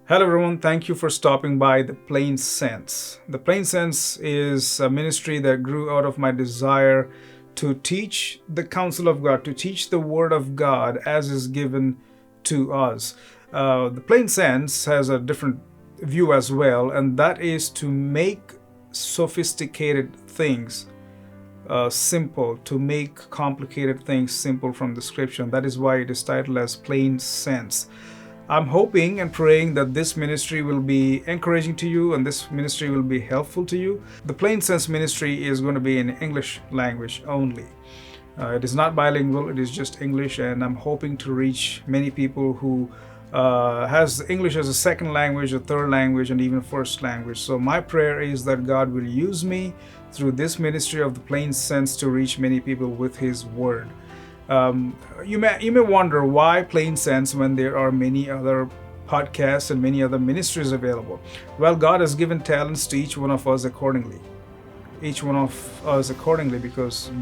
Hello everyone, thank you for stopping by The Plain Sense. The Plain Sense is a ministry that grew out of my desire to teach the counsel of God, to teach the Word of God as is given to us. The Plain Sense has a different view as well, and that is to make sophisticated things simple, to make complicated things simple from the scripture. And that is why it is titled as Plain Sense. I'm hoping and praying that this ministry will be encouraging to you and this ministry will be helpful to you. The Plain Sense ministry is going to be in English language only. It is not bilingual, it is just English, and I'm hoping to reach many people who has English as a second language, a third language, and even first language. So my prayer is that God will use me through this ministry of the Plain Sense to reach many people with His Word. You may wonder why Plain Sense when there are many other podcasts and many other ministries available. Well, God has given talents to each one of us accordingly. Because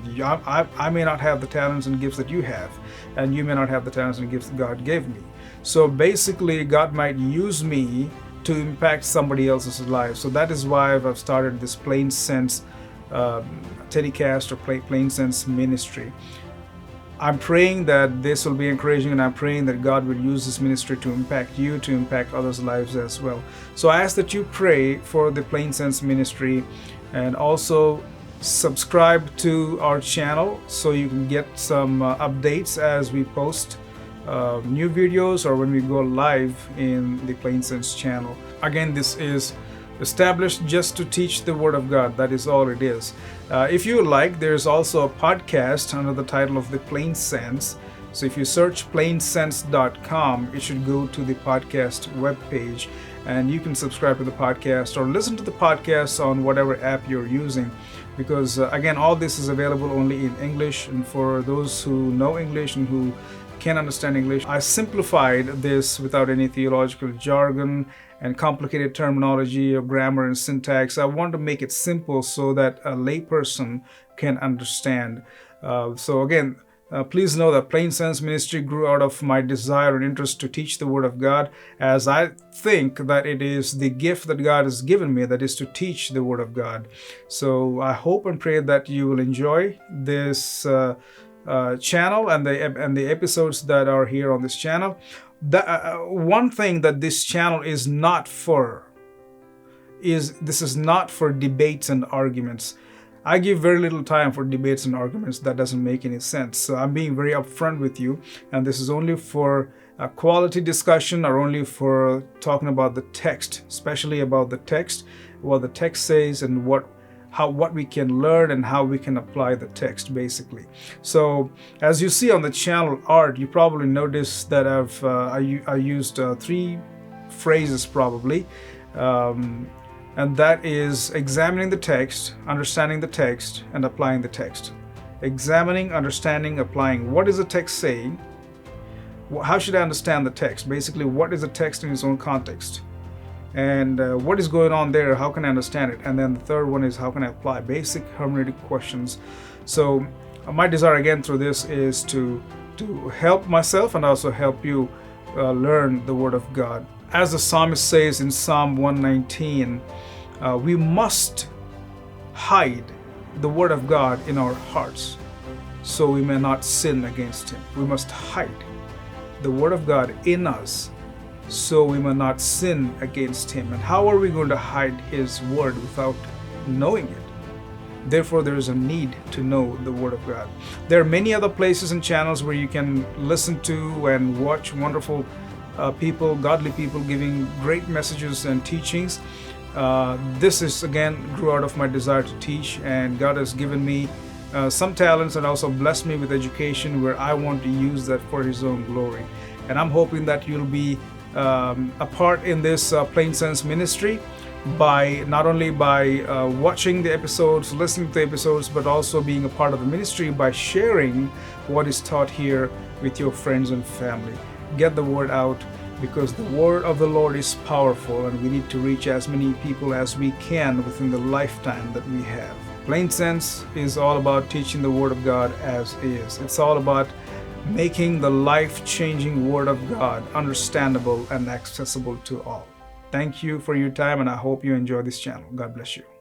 I may not have the talents and gifts that you have, and you may not have the talents and gifts that God gave me. So basically, God might use me to impact somebody else's life. So that is why I've started this Plain Sense telecast or Plain Sense ministry. I'm praying that this will be encouraging, and I'm praying that God will use this ministry to impact you, to impact others' lives as well. So I ask that you pray for the Plain Sense ministry and also subscribe to our channel so you can get some updates as we post new videos or when we go live in the Plain Sense channel. Again, this is established just to teach the Word of God. That is all it is. If you like, there's also a podcast under the title of The Plain Sense. So if you search plainsense.com, it should go to the podcast webpage, and you can subscribe to the podcast or listen to the podcast on whatever app you're using. Because again, all this is available only in English, and for those who know English and who can understand English, I simplified this without any theological jargon and complicated terminology or grammar and syntax. I want to make it simple so that a layperson can understand. So again, please know that Plain Sense Ministry grew out of my desire and interest to teach the Word of God, as I think that it is the gift that God has given me, that is to teach the Word of God. So I hope and pray that you will enjoy this channel and the episodes that are here on this channel. One thing that this channel is not for this is not for debates and arguments. I give very little time for debates and arguments. That doesn't make any sense. So I'm being very upfront with you, and this is only for a quality discussion or only for talking about the text, especially about the text, what the text says, and what we can learn and how we can apply the text, basically. So as you see on the channel art, you probably noticed that I used three phrases probably, and that is examining the text, understanding the text, and applying the text. Examining, understanding, applying. What is the text saying? How should I understand the text? Basically, what is the text in its own context? And what is going on there? How can I understand it? And then the third one is how can I apply? Basic hermeneutic questions. So my desire again through this is to help myself and also help you learn the Word of God. As the psalmist says in Psalm 119, we must hide the Word of God in our hearts so we may not sin against Him. We must hide the Word of God in us so we may not sin against Him. And how are we going to hide His Word without knowing it? Therefore, there is a need to know the Word of God. There are many other places and channels where you can listen to and watch wonderful people, godly people giving great messages and teachings. This is again grew out of my desire to teach, and God has given me some talents and also blessed me with education where I want to use that for His own glory. And I'm hoping that you'll be a part in this Plain Sense ministry by not only by watching the episodes, listening to the episodes, but also being a part of the ministry by sharing what is taught here with your friends and family. Get the word out, because the word of the Lord is powerful, and we need to reach as many people as we can within the lifetime that we have. Plain Sense is all about teaching the Word of God as is. It's all about making the life-changing Word of God understandable and accessible to all. thank you for your time, and I hope you enjoy this channel. God bless you.